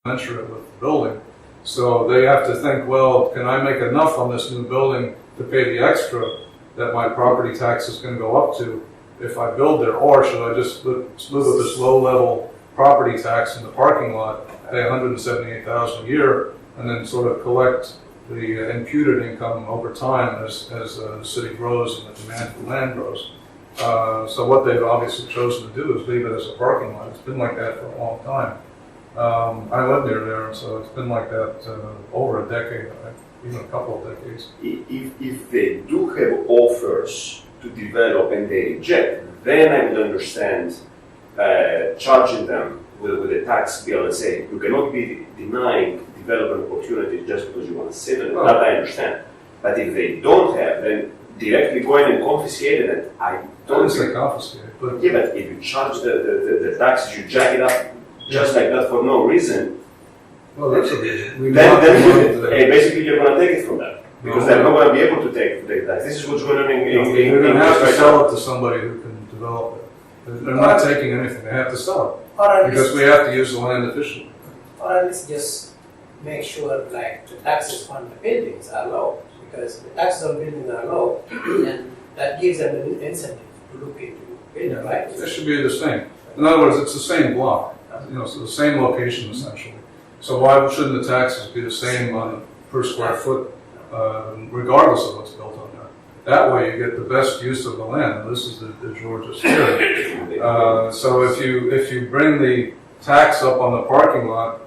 commensurate with the building. So they have to think, well, can I make enough on this new building to pay the extra that my property tax is going to go up to if I build there, or should I just live with this low-level property tax in the parking lot, pay $178,000 a year, and then sort of collect the imputed income over time as the city grows and the demand for land grows. So what they've obviously chosen to do is leave it as a parking lot. It's been like that for a long time. I live near there, so it's been like that over a decade, even a couple of decades. If they do have offers to develop and they reject, then I would understand charging them with a tax bill and say you cannot be denying development opportunities just because you want to sit on it. Oh. That I understand. But if they don't have, then directly going and confiscating it, I don't say confiscate, but yeah, but if you charge the taxes, you jack it up just like that for no reason, well, that's a reason. then basically you're going to take it from them. Because they're not going to be able to take that. This is what's going on in they're going to have to sell it to somebody who can develop it. They're not taking anything. They have to sell it because we have to use the land efficiently. Or at least just make sure like the taxes on the buildings are low, because the taxes on buildings are low, and that gives them an incentive to look into building, right? It should be the same. In other words, it's the same block. So the same location essentially. So why shouldn't the taxes be the same on per square foot? Regardless of what's built on there. That way you get the best use of the land, and this is the Georgia theory. So if you bring the tax up on the parking lot,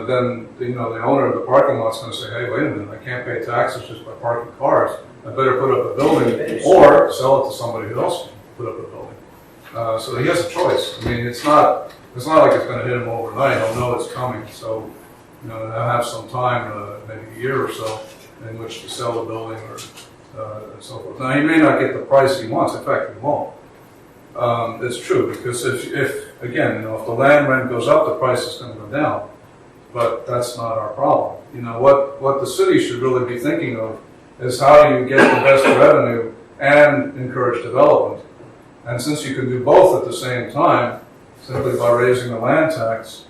then the owner of the parking lot is going to say, hey, wait a minute, I can't pay taxes just by parking cars. I better put up a building or sell it to somebody who else can put up a building. So he has a choice. I mean, it's not like it's going to hit him overnight. He'll know it's coming. So they'll have some time, maybe a year or so, in which to sell the building or so forth. Now, he may not get the price he wants. In fact, he won't. It's true, because if again, if the land rent goes up, the price is going to go down. But that's not our problem. What the city should really be thinking of is how do you get the best revenue and encourage development. And since you can do both at the same time, simply by raising the land tax,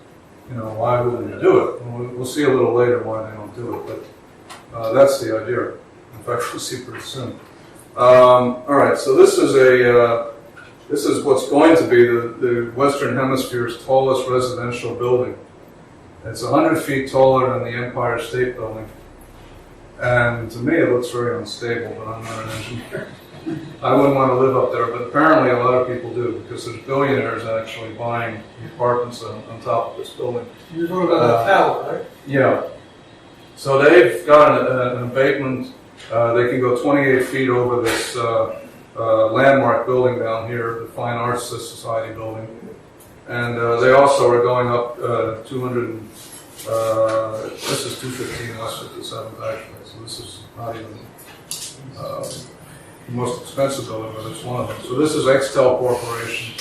why wouldn't you do it? And we'll see a little later why they don't do it, but that's the idea. In fact, we'll see pretty soon. All right, so this is what's going to be the Western Hemisphere's tallest residential building. It's 100 feet taller than the Empire State Building, and to me it looks very unstable. But I'm not an engineer. I wouldn't want to live up there, but apparently a lot of people do, because there's billionaires actually buying apartments on top of this building. You're talking about the tower, right? Yeah. So they've got an abatement. They can go 28 feet over this landmark building down here, the Fine Arts Society building. And they also are going up 200, this is 215 West 57th actually, so this is not even the most expensive building, but it's one of them. So this is Extel Corporation,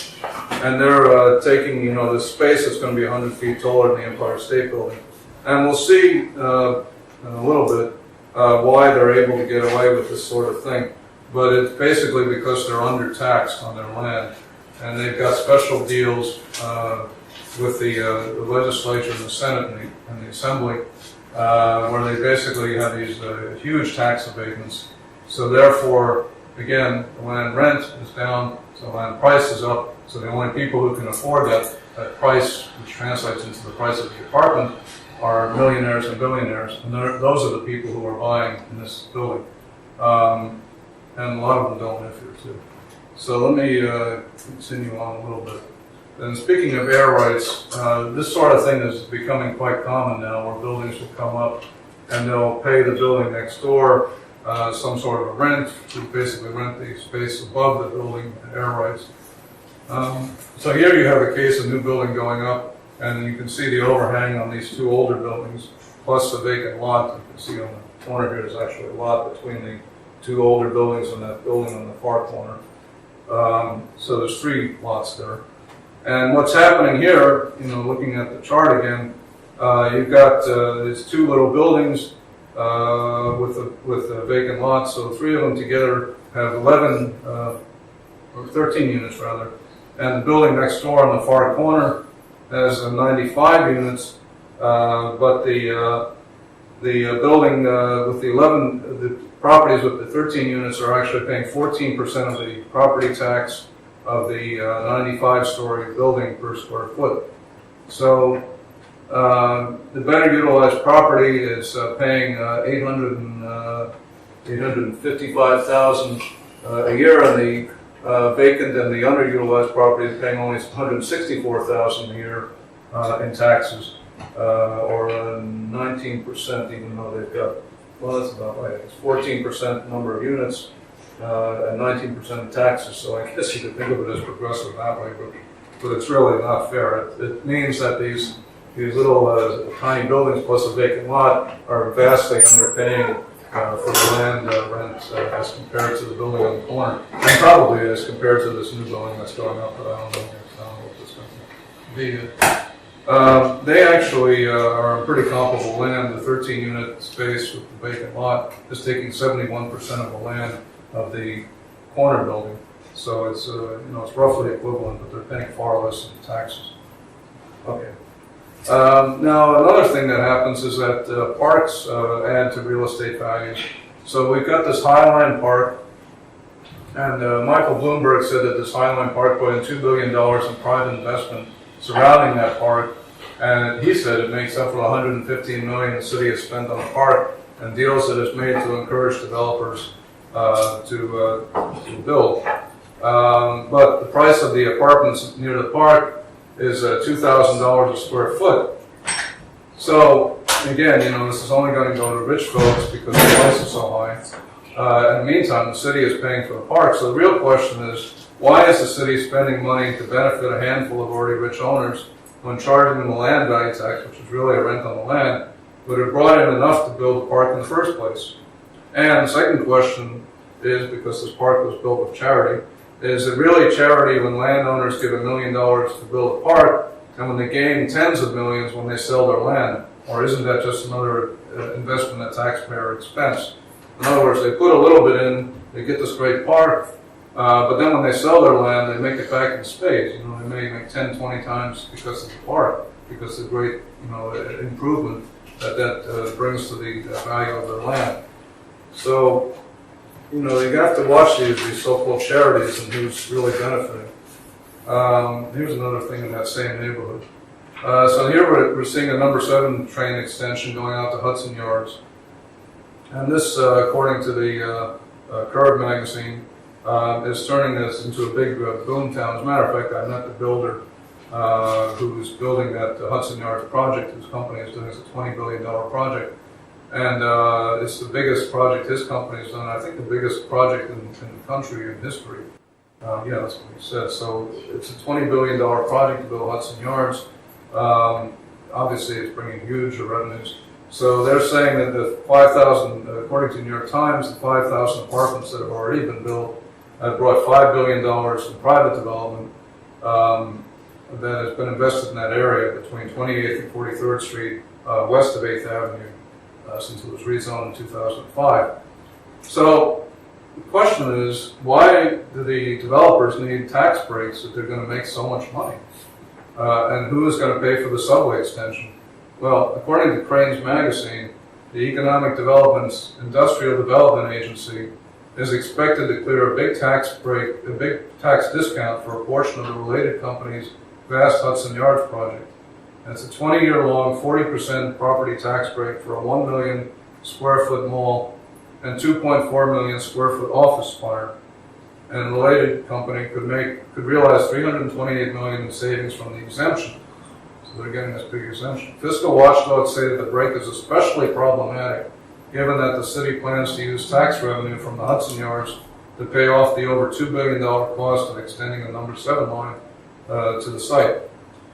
and they're taking, this space that's going to be 100 feet taller than the Empire State Building. And we'll see in a little bit why they're able to get away with this sort of thing. But it's basically because they're undertaxed on their land, and they've got special deals with the legislature and the Senate and the Assembly, where they basically have these huge tax abatements. So therefore, again, the land rent is down, so land price is up. So the only people who can afford that price, which translates into the price of the apartment, are millionaires and billionaires, and those are the people who are buying in this building. And a lot of them don't live here too. So let me continue on a little bit. And speaking of air rights, this sort of thing is becoming quite common now, where buildings will come up and they'll pay the building next door some sort of a rent to basically rent the space above the building, air rights. So here you have a case of new building going up, and you can see the overhang on these two older buildings, plus the vacant lot. You can see on the corner here, there's actually a lot between the two older buildings and that building on the far corner. So there's 3 lots there. And what's happening here, looking at the chart again, you've got these 2 little buildings with a vacant lot. So 3 of them together have 11 or 13 units rather. And the building next door on the far corner has 95 units, But the building with the properties with the 13 units are actually paying 14% of the property tax of the 95-story building per square foot. So the better utilized property is paying $855,000 a year, and the vacant and the underutilized property is paying only $164,000 a year in taxes, or 19%, even though they've got, well, that's about right. It's 14% number of units and 19% of taxes. So I guess you could think of it as progressive that way, but it's really not fair. It means that these little tiny buildings plus a vacant lot are vastly underpaying for the land rent as compared to the building on the corner, and probably as compared to this new building that's going up, but I don't know what this going to be. They actually are on pretty comparable land. The 13-unit space with the vacant lot is taking 71% of the land of the corner building, so it's it's roughly equivalent, but they're paying far less in taxes. Okay. Now, another thing that happens is that parks add to real estate values. So we've got this Highline Park, and Michael Bloomberg said that this Highline Park put in $2 billion in private investment surrounding that park, and he said it makes up for $115 million the city has spent on the park and deals that it's made to encourage developers to build. But the price of the apartments near the park is $2,000 a square foot. So again, this is only going to go to rich folks because the price is so high. In the meantime, the city is paying for the park. So the real question is, why is the city spending money to benefit a handful of already rich owners when charging them the land value tax, which is really a rent on the land, but it brought in enough to build the park in the first place? And the second question is, because this park was built with charity, is it really charity when landowners give $1 million to build a park and when they gain tens of millions when they sell their land? Or isn't that just another investment at taxpayer expense? In other words, they put a little bit in, they get this great park, but then when they sell their land, they make it back in spades. They may make 10, 20 times because of the park, because of the great improvement that brings to the value of their land. So, you have to watch these so-called charities and who's really benefiting. Here's another thing in that same neighborhood. So here we're seeing a number 7 train extension going out to Hudson Yards. And this, according to the Curb magazine, is turning this into a big boom town. As a matter of fact, I met the builder who's building that Hudson Yards project, whose company is doing. It's a $20 billion project. And it's the biggest project his company has done. I think the biggest project in the country in history. Yeah, that's what he said. So it's a $20 billion project to build Hudson Yards. Obviously, it's bringing huge revenues. So they're saying that the 5,000, according to New York Times, the 5,000 apartments that have already been built have brought $5 billion in private development that has been invested in that area between 28th and 43rd Street, west of 8th Avenue. Since it was rezoned in 2005. So the question is, why do the developers need tax breaks if they're going to make so much money? And who is going to pay for the subway extension? Well, according to Crain's magazine, the Economic Development's Industrial Development Agency is expected to clear a big tax discount for a portion of the related company's vast Hudson Yards project. And it's a 20-year-long 40% property tax break for a 1 million square foot mall and 2.4 million square foot office spire. And the related company could realize $328 million in savings from the exemption. So they're getting this big exemption. Fiscal watchdogs say that the break is especially problematic, given that the city plans to use tax revenue from the Hudson Yards to pay off the over $2 billion cost of extending the number 7 line to the site.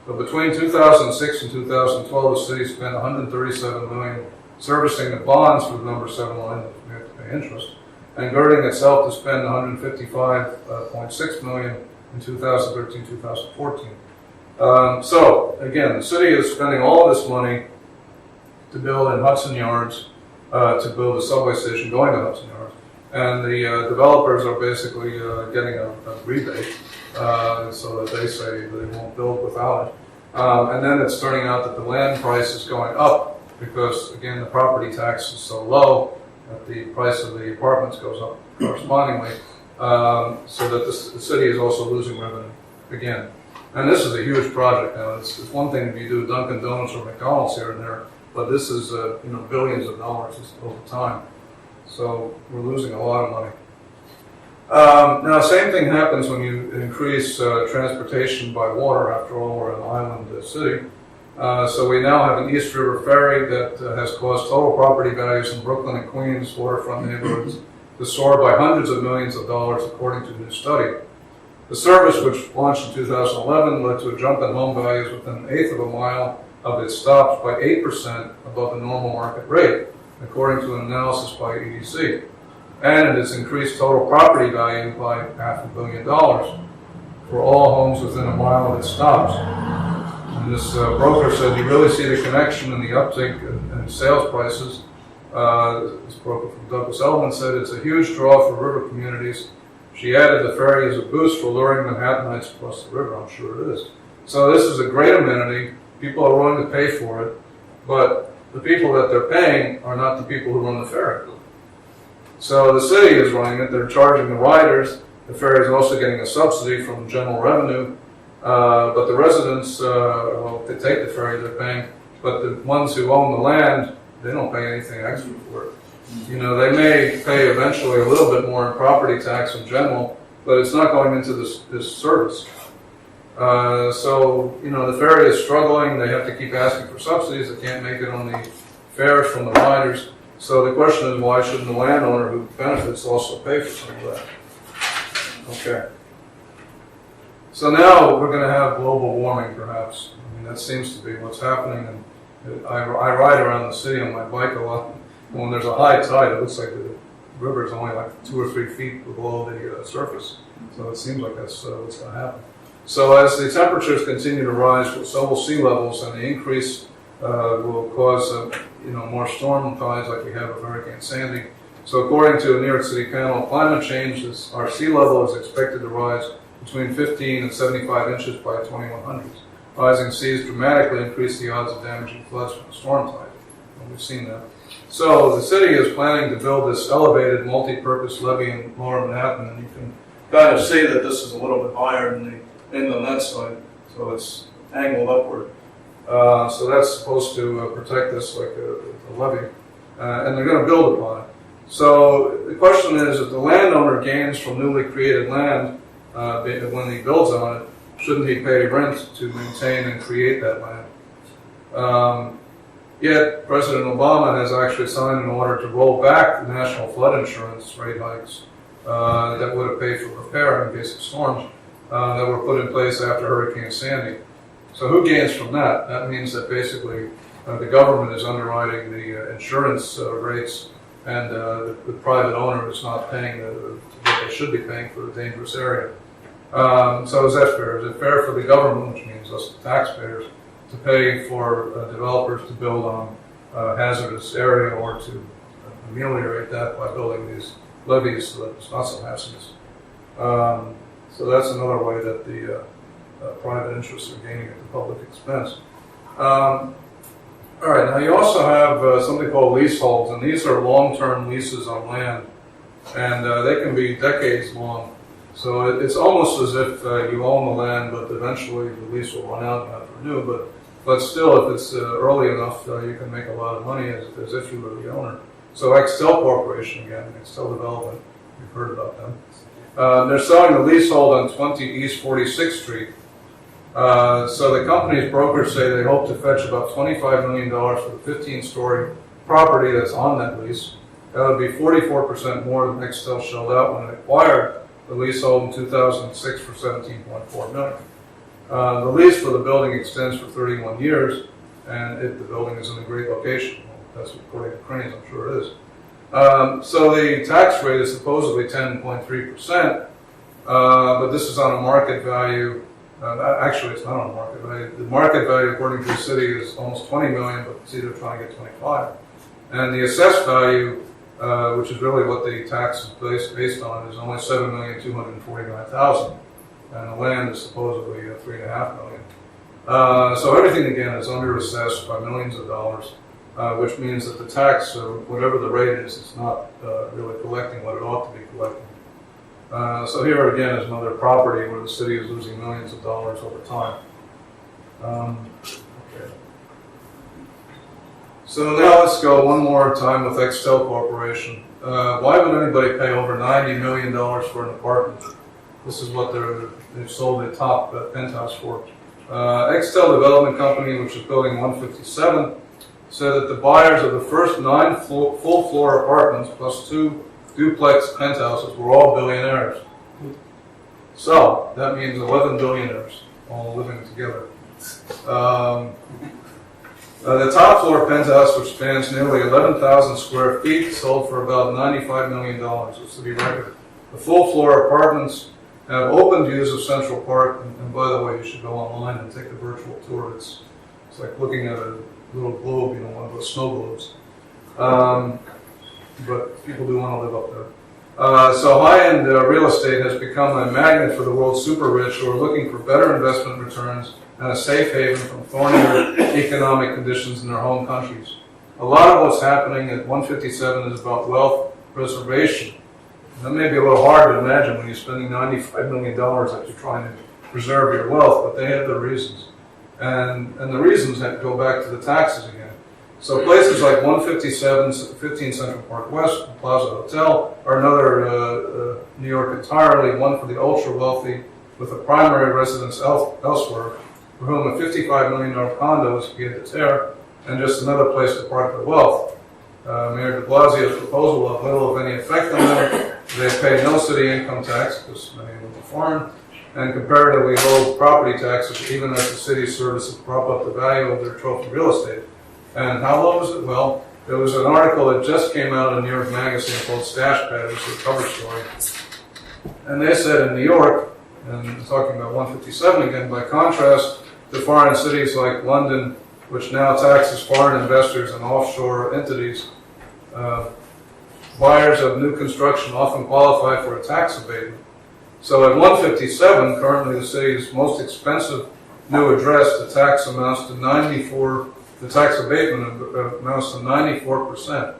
So between 2006 and 2012, the city spent $137 million servicing the bonds for the number 7 line, we have to pay interest, and girding itself to spend $155.6 million in 2013-2014. So again, the city is spending all this money to build in Hudson Yards, to build a subway station going to Hudson Yards, and the developers are basically getting a rebate. So that they say that they won't build without it. And then it's turning out that the land price is going up because, again, the property tax is so low that the price of the apartments goes up correspondingly, so that the city is also losing revenue again. And this is a huge project. Now, it's one thing if you do Dunkin' Donuts or McDonald's here and there, but this is billions of dollars over time. So we're losing a lot of money. Now, same thing happens when you increase transportation by water. After all, we're an island city. So we now have an East River ferry that has caused total property values in Brooklyn and Queens waterfront neighborhoods to soar by hundreds of millions of dollars, according to a new study. The service, which launched in 2011, led to a jump in home values within an eighth of a mile of its stops by 8% above the normal market rate, according to an analysis by EDC. And it has increased total property value by $500 million for all homes within a mile of its stops. And this broker said, you really see the connection in the uptick in sales prices. This broker from Douglas Elliman said it's a huge draw for river communities. She added the ferry is a boost for luring Manhattanites across the river. I'm sure it is. So this is a great amenity. People are willing to pay for it, but the people that they're paying are not the people who run the ferry. So the city is running it. They're charging the riders. The ferry is also getting a subsidy from general revenue. But the residents, they take the ferry, they're paying. But the ones who own the land, they don't pay anything extra for it. They may pay eventually a little bit more in property tax in general, but it's not going into this service. So the ferry is struggling. They have to keep asking for subsidies. They can't make it on the fares from the riders. So the question is, why shouldn't the landowner who benefits also pay for some of that? Okay. So now we're going to have global warming, perhaps. That seems to be what's happening. And I ride around the city on my bike a lot. When there's a high tide, it looks like the river is only like 2 or 3 feet below the surface. So it seems like that's what's going to happen. So as the temperatures continue to rise, so will sea levels, and the increase will cause more storm tides like we have with Hurricane Sandy. So according to a New York City panel, climate change our sea level is expected to rise between 15 and 75 inches by 2100s. Rising seas dramatically increase the odds of damaging floods from a storm tide. And we've seen that. So the city is planning to build this elevated multi-purpose levee in Lower Manhattan, and you can kind of see that this is a little bit higher than the inlet side, so it's angled upward. So that's supposed to protect this like a levee, and they're going to build upon it. So the question is, if the landowner gains from newly created land when he builds on it, shouldn't he pay rent to maintain and create that land? Yet President Obama has actually signed an order to roll back the national flood insurance rate hikes that would have paid for repair in case of storms that were put in place after Hurricane Sandy. So who gains from that? That means that basically the government is underwriting the insurance rates, and the private owner is not paying what they should be paying for a dangerous area. So is that fair? Is it fair for the government, which means us the taxpayers, to pay for developers to build on a hazardous area, or to ameliorate that by building these levees so that it's not so hazardous? So that's another way that the private interests are gaining at the public expense. All right, now you also have something called leaseholds, and these are long-term leases on land, and they can be decades long. So it's almost as if you own the land, but eventually the lease will run out and have to renew. But still, if it's early enough, you can make a lot of money as if you were the owner. So Excel Corporation, again, Excel Development, you've heard about them. They're selling the leasehold on 20 East 46th Street. So the company's brokers say they hope to fetch about $25 million for the 15-story property that's on that lease. That would be 44% more than Excel shelled out when it acquired the leasehold in 2006 for $17.4 million. The lease for the building extends for 31 years, and the building is in a great location. Well, that's according to Cranes, I'm sure it is. So the tax rate is supposedly 10.3%, but this is on a market value. Actually, it's not on a market value. The market value, according to the city, is almost $20 million, but the city are trying to get 25. And the assessed value, which is really what the tax is based on, is only $7,249,000, and the land is supposedly $3.5 million. So everything again is under assessed by millions of dollars, which means that the tax, whatever the rate is, it's not really collecting what it ought to be collecting. So here again is another property where the city is losing millions of dollars over time. Okay. So now let's go one more time with Extel Corporation. Why would anybody pay over $90 million for an apartment? This is what they've sold the top penthouse for. Extel Development Company, which is building 157, said that the buyers of the first 9 full-floor apartments plus 2 duplex penthouses were all billionaires. So that means 11 billionaires all living together. The top floor penthouse, which spans nearly 11,000 square feet, sold for about $95 million. This is the record. The full floor apartments have open views of Central Park, and by the way, you should go online and take a virtual tour. It's like looking at a little globe, one of those snow globes. But people do want to live up there. So high-end real estate has become a magnet for the world's super rich who are looking for better investment returns and a safe haven from thornier economic conditions in their home countries. A lot of what's happening at 157 is about wealth preservation. That may be a little hard to imagine when you're spending $95 million that you're trying to preserve your wealth, but they have their reasons. And the reasons go back to the taxes again. So places like 157, 15 Central Park West, Plaza Hotel, are another New York entirely, one for the ultra-wealthy with a primary residence elsewhere, for whom a $55 million condo is pied-à-terre, and just another place to park their wealth. Mayor de Blasio's proposal will have little of any effect on them. They pay no city income tax, because many of them are foreign, and comparatively low property taxes, even as the city's services prop up the value of their trophy real estate. And how low is it? Well, there was an article that just came out in New York Magazine called Stash Pad, which is a cover story. And they said in New York, and talking about 157 again, by contrast to foreign cities like London, which now taxes foreign investors and offshore entities, buyers of new construction often qualify for a tax abatement. So at 157, currently the city's most expensive new address, the tax abatement amounts to 94%.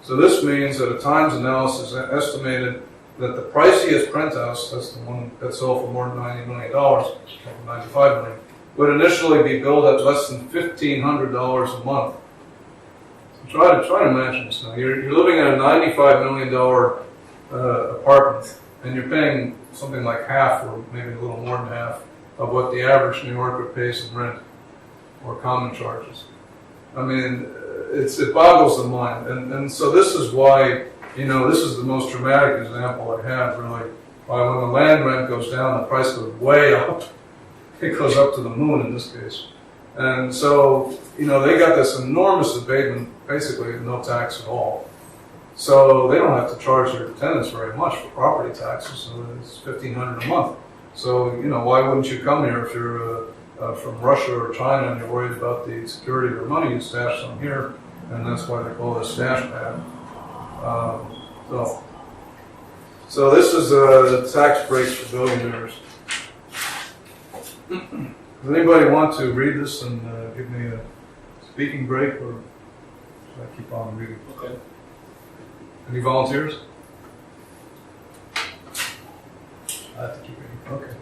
So this means that a Times analysis estimated that the priciest penthouse, that's the one that sold for more than $90 million, $95 million, would initially be billed at less than $1,500 a month. So try to imagine this now. You're living in a $95 million apartment, and you're paying something like half, or maybe a little more than half, of what the average New Yorker pays in rent or common charges. I mean, it boggles the mind. And so this is why, this is the most dramatic example I have, really. Why when the land rent goes down, the price goes way up. It goes up to the moon in this case. And so, they got this enormous abatement, basically no tax at all. So they don't have to charge their tenants very much for property taxes, so it's $1,500 a month. So, why wouldn't you come here if you're from Russia or China and you're worried about the security of your money? You stash some here, and that's why they call it a stash pad. So this is the tax breaks for billionaires. Does anybody want to read this and give me a speaking break, or should I keep on reading? Okay. Any volunteers? I have to keep reading. Okay.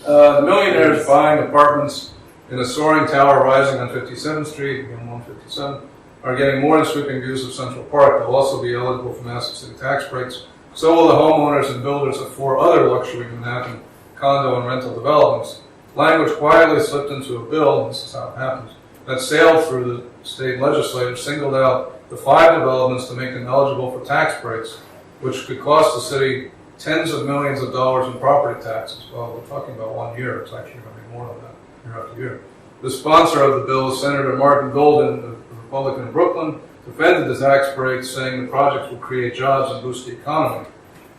The millionaires buying apartments in a soaring tower rising on 57th Street, again 157, are getting more than sweeping views of Central Park. They'll also be eligible for massive city tax breaks. So will the homeowners and builders of 4 other luxury Manhattan condo and rental developments. Language quietly slipped into a bill, and this is how it happens, that sailed through the state legislature, singled out the 5 developments to make them eligible for tax breaks, which could cost the city tens of millions of dollars in property taxes. Well, we're talking about 1 year. It's actually going to be more than that, year after year. The sponsor of the bill, Senator Martin Golden, a Republican in Brooklyn, defended the tax breaks, saying the projects will create jobs and boost the economy.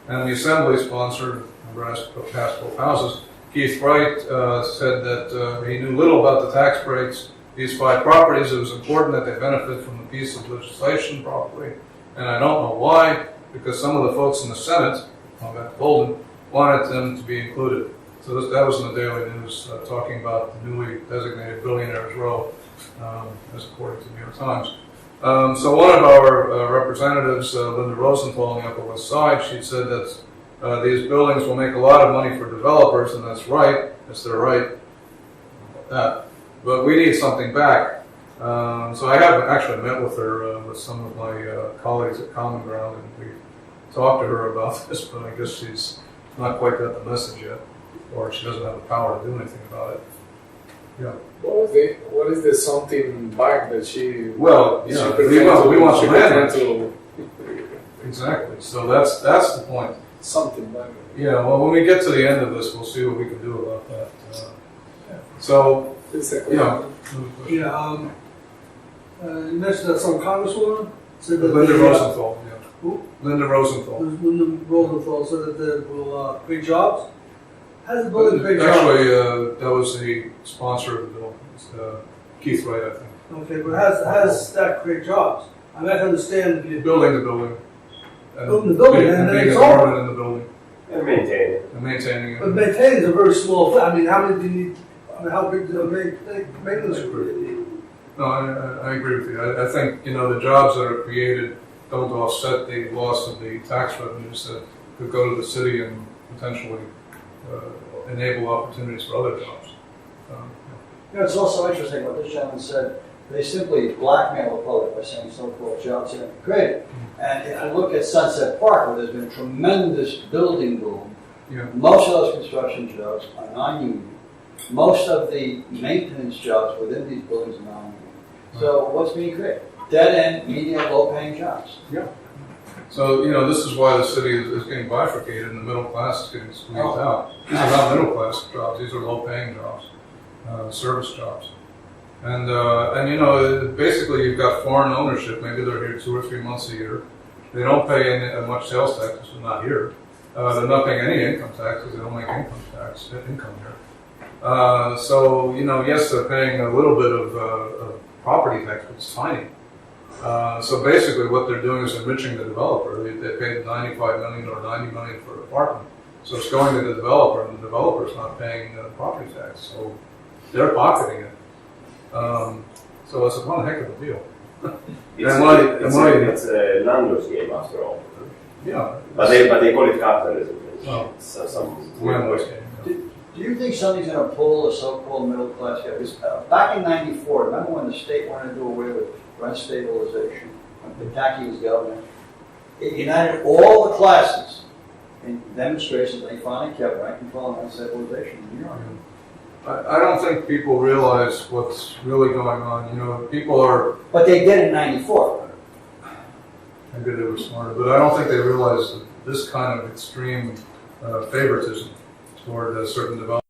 And the Assembly sponsor, passed both houses, Keith Wright, said that he knew little about the tax breaks. These 5 properties, it was important that they benefit from the piece of legislation properly. And I don't know why, because some of the folks in the Senate, back to Golden, wanted them to be included. So that was in the Daily News, talking about the newly designated Billionaires Row, as according to the New York Times. So one of our representatives, Linda Rosenthal on the Upper West Side, she said that these buildings will make a lot of money for developers, and that's right, that's their right. But we need something back. So I have actually met with her, with some of my colleagues at Common Ground, and we talked to her about this, but I guess she's not quite got the message yet, or she doesn't have the power to do anything about it. Yeah. What is the something back that she? Well, she yeah, pretends we want she the land. pretends to Exactly. So that's the point. something back. Yeah. Well, when we get to the end of this, we'll see what we can do about that. So, It's a yeah. Yeah, you mentioned that some congresswoman said that Linda the, Rosenthal. Yeah. Who? Linda Rosenthal. Linda Rosenthal said that they will create jobs. How does the building create jobs? Actually, that was the sponsor of the bill. It's, Keith Wright, I think. Okay, but how does that create jobs? I mean, I can understand the Building the building. And Building the building, and then being it's a over. permanent in the building And maintain it. and maintaining it. but maintaining is a very small thing. I mean, how many do you need? I mean, how big do maintenance crew need? No, I agree with you. I think, the jobs that are created don't offset the loss of the tax revenues that could go to the city and potentially enable opportunities for other jobs. It's also interesting what this gentleman said. They simply blackmail the public by saying so-called jobs have been created. And if you look at Sunset Park, where there's been tremendous building boom, Yeah. most of those construction jobs are non-union. Most of the maintenance jobs within these buildings are non-union. So what's being created? Dead-end, medium, low-paying jobs. So, this is why the city is getting bifurcated and the middle class is getting squeezed Oh. out. These are not middle class jobs, these are low paying jobs, service jobs. And basically you've got foreign ownership, maybe they're here 2 or 3 months a year. They don't pay any, much sales tax, because they're not here. They're not paying any income tax, because they don't make income here. So, yes, they're paying a little bit of property tax, but it's tiny. So basically what they're doing is enriching the developer. They paid $95 million or $90 million for an apartment. So it's going to the developer, and the developer's not paying property tax. So they're pocketing it. So it's one heck of a deal. It's a landlord's game after all. Yeah. But they call it capitalism. Oh. So some Landlord's weird game, Do you think something's going to pull the so-called middle class guy? Because back in '94, remember when the state wanted to do away with rent stabilization, when Pataki was governor? It united all the classes in demonstrations. They finally kept rent control and rent stabilization in New York. I don't think people realize what's really going on. People are, But they did in '94. maybe they were smarter, but I don't think they realize that this kind of extreme favoritism toward a certain development